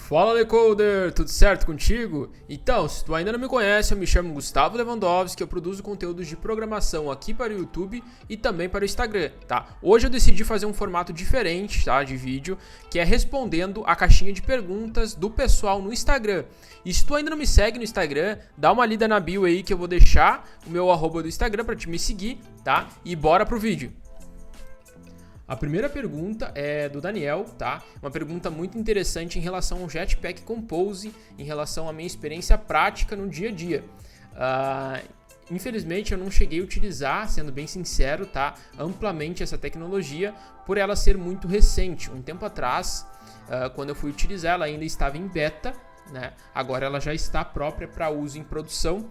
Fala, Decoder! Tudo certo contigo? Então, se tu ainda não me conhece, eu me chamo Gustavo Lewandowski, eu produzo conteúdos de programação aqui para o YouTube e também para o Instagram, tá? Hoje eu decidi fazer um formato diferente, tá, de vídeo, que é respondendo a caixinha de perguntas do pessoal no Instagram. E se tu ainda não me segue no Instagram, dá uma lida na bio aí que eu vou deixar o meu @ do Instagram para te me seguir, tá? E bora pro vídeo! A primeira pergunta é do Daniel, tá? Uma pergunta muito interessante em relação ao Jetpack Compose, em relação à minha experiência prática no dia a dia. Infelizmente eu não cheguei a utilizar, sendo bem sincero, tá? Amplamente essa tecnologia, por ela ser muito recente. Um tempo atrás, quando eu fui utilizar, ela ainda estava em beta, né? Agora ela já está própria para uso em produção.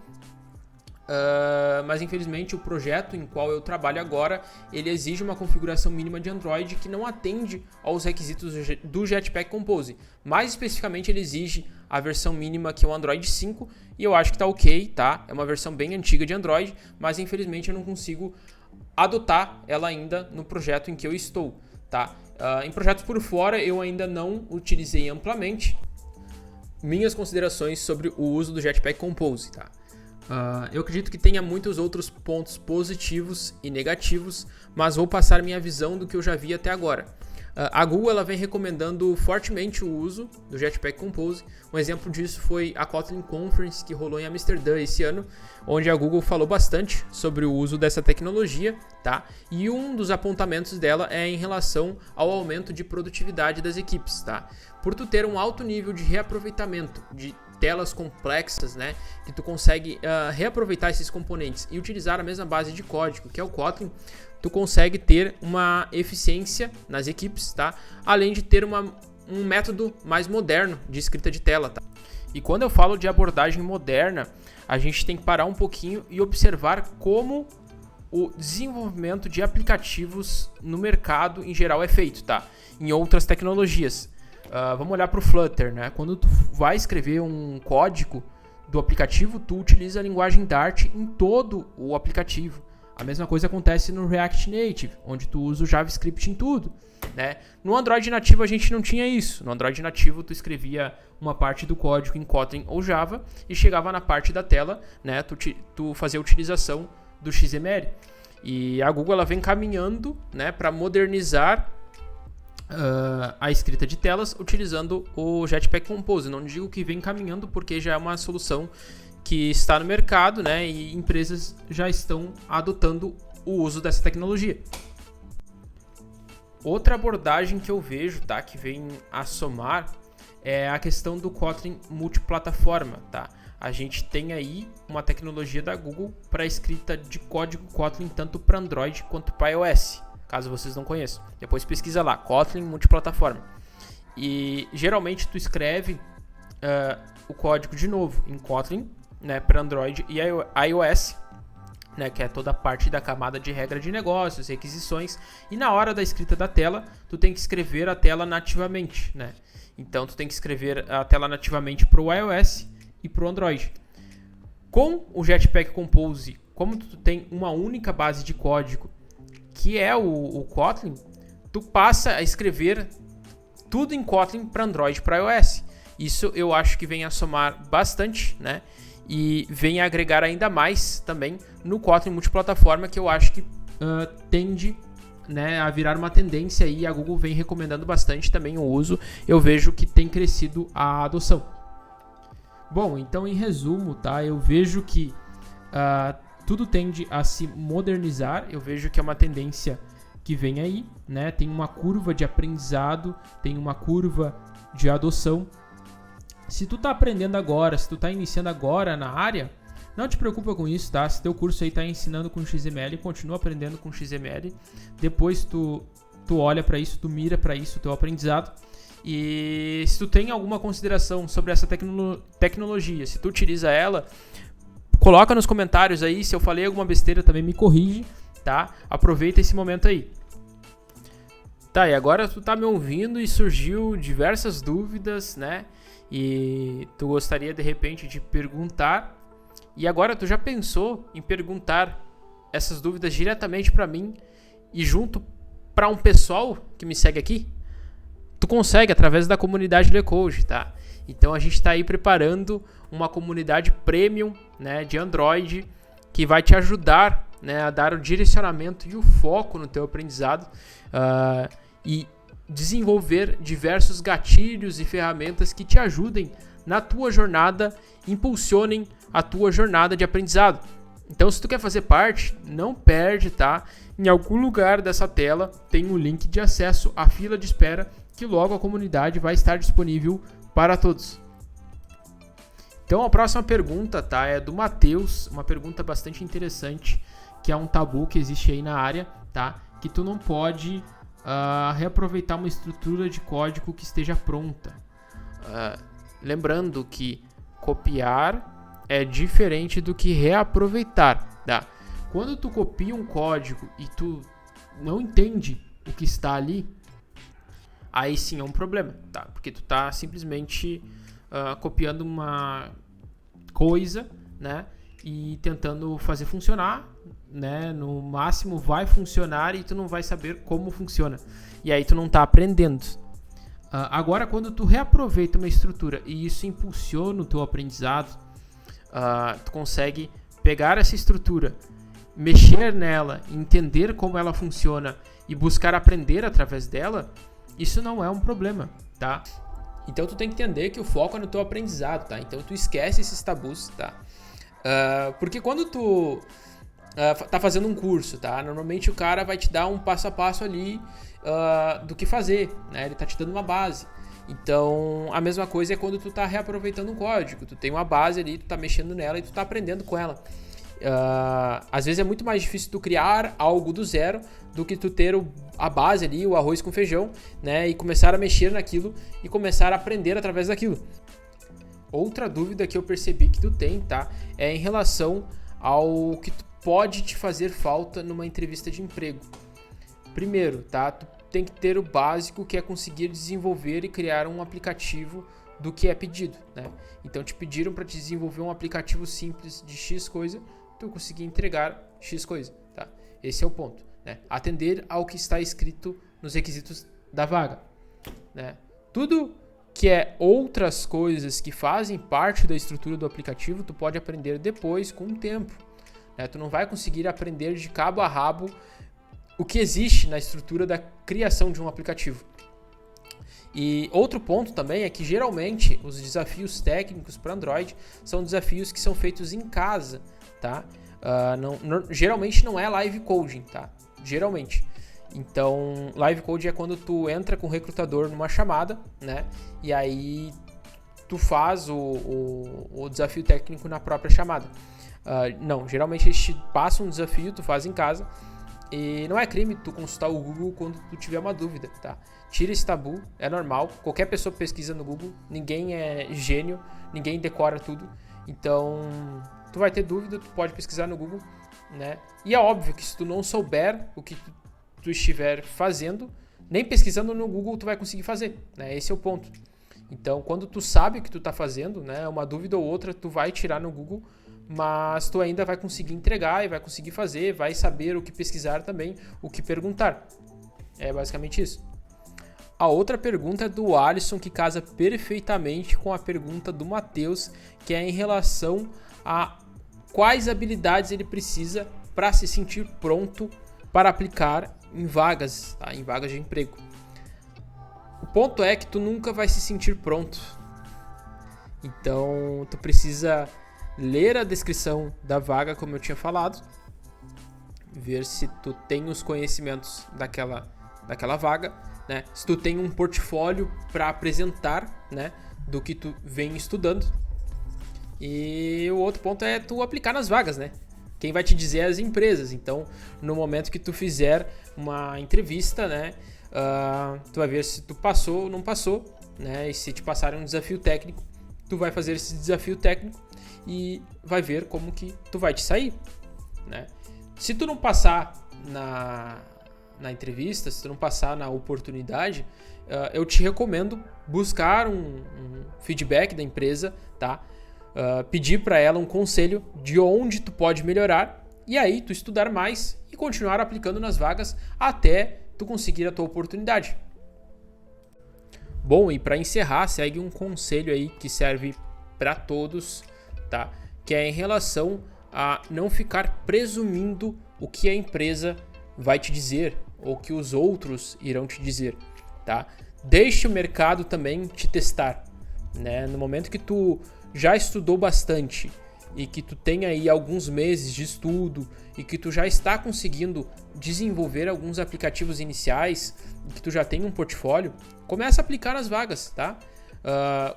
Mas infelizmente o projeto em qual eu trabalho agora, ele exige uma configuração mínima de Android que não atende aos requisitos do Jetpack Compose. Mais especificamente ele exige a versão mínima que é o Android 5 e eu acho que tá ok, tá? É uma versão bem antiga de Android, mas infelizmente eu não consigo adotar ela ainda no projeto em que eu estou, tá? Em projetos por fora eu ainda não utilizei amplamente. Minhas considerações sobre o uso do Jetpack Compose, tá? Eu acredito que tenha muitos outros pontos positivos e negativos, mas vou passar minha visão do que eu já vi até agora. A Google ela vem recomendando fortemente o uso do Jetpack Compose. Um exemplo disso foi a Kotlin Conference que rolou em Amsterdã esse ano, onde a Google falou bastante sobre o uso dessa tecnologia, tá? E um dos apontamentos dela é em relação ao aumento de produtividade das equipes, tá? Por tu ter um alto nível de reaproveitamento de telas complexas, né, que tu consegue reaproveitar esses componentes e utilizar a mesma base de código, que é o Kotlin, tu consegue ter uma eficiência nas equipes, tá? Além de ter um método mais moderno de escrita de tela, tá? E quando eu falo de abordagem moderna, a gente tem que parar um pouquinho e observar como o desenvolvimento de aplicativos no mercado em geral é feito, tá? Em outras tecnologias. Vamos olhar para o Flutter, né? Quando tu vai escrever um código do aplicativo, tu utiliza a linguagem Dart em todo o aplicativo. A mesma coisa acontece no React Native, onde tu usa o JavaScript em tudo, né? No Android nativo a gente não tinha isso. No Android nativo tu escrevia uma parte do código em Kotlin ou Java e chegava na parte da tela, né? Tu fazia a utilização do XML. E a Google ela vem caminhando, né, para modernizar a escrita de telas utilizando o Jetpack Compose. Não digo que vem caminhando porque já é uma solução que está no mercado, né, e empresas já estão adotando o uso dessa tecnologia. Outra abordagem que eu vejo, tá, que vem a somar é a questão do Kotlin multiplataforma, tá? A gente tem aí uma tecnologia da Google para escrita de código Kotlin tanto para Android quanto para iOS. Caso vocês não conheçam. Depois pesquisa lá, Kotlin multiplataforma. E geralmente tu escreve o código de novo em Kotlin, né, para Android e iOS, né, que é toda a parte da camada de regra de negócios, requisições. E na hora da escrita da tela, tu tem que escrever a tela nativamente, né? Então tu tem que escrever a tela nativamente para o iOS e para o Android. Com o Jetpack Compose, como tu tem uma única base de código, que é o Kotlin, tu passa a escrever tudo em Kotlin para Android e para iOS. Isso eu acho que vem a somar bastante, né? E vem a agregar ainda mais também no Kotlin multiplataforma, que eu acho que tende, né, a virar uma tendência e a Google vem recomendando bastante também o uso. Eu vejo que tem crescido a adoção. Bom, então em resumo, tá? Eu vejo que tudo tende a se modernizar, eu vejo que é uma tendência que vem aí, né? Tem uma curva de aprendizado, tem uma curva de adoção. Se tu tá aprendendo agora, se tu tá iniciando agora na área, não te preocupa com isso, tá? Se teu curso aí tá ensinando com XML, continua aprendendo com XML. Depois tu olha para isso, tu mira para isso, teu aprendizado. E se tu tem alguma consideração sobre essa tecnologia, se tu utiliza ela, coloca nos comentários aí, se eu falei alguma besteira também me corrige, tá? Aproveita esse momento aí. Tá, e agora tu tá me ouvindo e surgiu diversas dúvidas, né? E tu gostaria de repente de perguntar. E agora tu já pensou em perguntar essas dúvidas diretamente para mim e junto para um pessoal que me segue aqui? tu consegue através da comunidade LeCode, tá? Então a gente está aí preparando uma comunidade premium, né, de Android que vai te ajudar, né, a dar o direcionamento e o foco no teu aprendizado e desenvolver diversos gatilhos e ferramentas que te ajudem na tua jornada, impulsionem a tua jornada de aprendizado. Então, se tu quer fazer parte, não perde, tá? Em algum lugar dessa tela tem um link de acesso à fila de espera, que logo a comunidade vai estar disponível para todos. Então, a próxima pergunta, tá, é do Matheus, uma pergunta bastante interessante, que é um tabu que existe aí na área, tá? Que tu não pode reaproveitar uma estrutura de código que esteja pronta. Lembrando que copiar é diferente do que reaproveitar, tá? Quando tu copia um código e tu não entende o que está ali, aí sim é um problema, tá? Porque tu tá simplesmente copiando uma coisa, né? E tentando fazer funcionar, né? No máximo vai funcionar e tu não vai saber como funciona. E aí tu não tá aprendendo. Agora, quando tu reaproveita uma estrutura e isso impulsiona o teu aprendizado, tu consegue pegar essa estrutura, mexer nela, entender como ela funciona e buscar aprender através dela, isso não é um problema, tá? Então tu tem que entender que o foco é no teu aprendizado, tá? Então tu esquece esses tabus, tá? Porque quando tu tá fazendo um curso, tá? Normalmente o cara vai te dar um passo a passo ali do que fazer, né? Ele tá te dando uma base. Então, a mesma coisa é quando tu tá reaproveitando um código. Tu tem uma base ali, tu tá mexendo nela e tu tá aprendendo com ela. Às vezes é muito mais difícil tu criar algo do zero do que tu ter a base ali, o arroz com feijão, né? E começar a mexer naquilo e começar a aprender através daquilo. Outra dúvida que eu percebi que tu tem, tá? É em relação ao que tu pode te fazer falta numa entrevista de emprego. Primeiro, tá? Tu tem que ter o básico, que é conseguir desenvolver e criar um aplicativo do que é pedido, né? Então te pediram para te desenvolver um aplicativo simples de X coisa, tu conseguir entregar X coisa, tá? Esse é o ponto, né? Atender ao que está escrito nos requisitos da vaga, né? Tudo que é outras coisas que fazem parte da estrutura do aplicativo, tu pode aprender depois com o tempo, né? Tu não vai conseguir aprender de cabo a rabo o que existe na estrutura da criação de um aplicativo. E outro ponto também é que geralmente os desafios técnicos para Android são desafios que são feitos em casa, tá? Geralmente não é live coding, tá? Geralmente. Então, live coding é quando tu entra com o recrutador numa chamada, né? E aí tu faz o desafio técnico na própria chamada. Não, geralmente eles te passam um desafio, tu faz em casa. E não é crime tu consultar o Google quando tu tiver uma dúvida, tá? Tira esse tabu, é normal. Qualquer pessoa pesquisa no Google, ninguém é gênio, ninguém decora tudo. Então, tu vai ter dúvida, tu pode pesquisar no Google, né? E é óbvio que se tu não souber o que tu estiver fazendo, nem pesquisando no Google tu vai conseguir fazer, né? Esse é o ponto. Então, quando tu sabe o que tu tá fazendo, né? Uma dúvida ou outra tu vai tirar no Google, mas tu ainda vai conseguir entregar e vai conseguir fazer, vai saber o que pesquisar também, o que perguntar. É basicamente isso. A outra pergunta é do Alisson, que casa perfeitamente com a pergunta do Matheus, que é em relação a quais habilidades ele precisa para se sentir pronto para aplicar em vagas, tá? Em vagas de emprego. O ponto é que tu nunca vai se sentir pronto. Então, tu precisa ler a descrição da vaga, como eu tinha falado, ver se tu tem os conhecimentos daquela vaga, né? Se tu tem um portfólio para apresentar, né, do que tu vem estudando. E o outro ponto é tu aplicar nas vagas, né? Quem vai te dizer é as empresas. Então, no momento que tu fizer uma entrevista, né, tu vai ver se tu passou ou não passou, né? E se te passarem um desafio técnico, tu vai fazer esse desafio técnico e vai ver como que tu vai te sair, né? Se tu não passar na entrevista, se tu não passar na oportunidade, eu te recomendo buscar um feedback da empresa, tá? Pedir para ela um conselho de onde tu pode melhorar e aí tu estudar mais e continuar aplicando nas vagas até tu conseguir a tua oportunidade. Bom, e para encerrar, segue um conselho aí que serve para todos, tá? Que é em relação a não ficar presumindo o que a empresa vai te dizer ou que os outros irão te dizer, tá? Deixe o mercado também te testar, né? No momento que tu já estudou bastante e que tu tem aí alguns meses de estudo e que tu já está conseguindo desenvolver alguns aplicativos iniciais e que tu já tem um portfólio, começa a aplicar nas vagas, tá?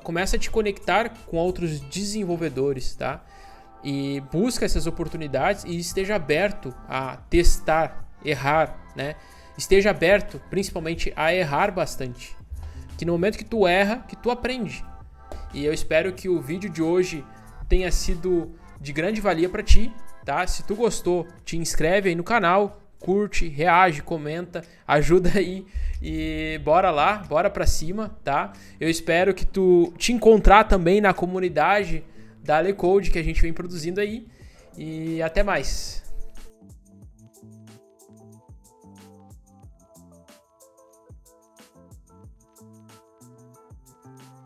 Começa a te conectar com outros desenvolvedores, tá? E busca essas oportunidades e esteja aberto a testar, errar, né? Esteja aberto, principalmente, a errar bastante. Que no momento que tu erra, que tu aprende. E eu espero que o vídeo de hoje tenha sido de grande valia para ti, tá? Se tu gostou, te inscreve aí no canal, curte, reage, comenta, ajuda aí e bora lá, bora pra cima, tá? Eu espero que tu te encontrar também na comunidade da LeCode que a gente vem produzindo aí e até mais.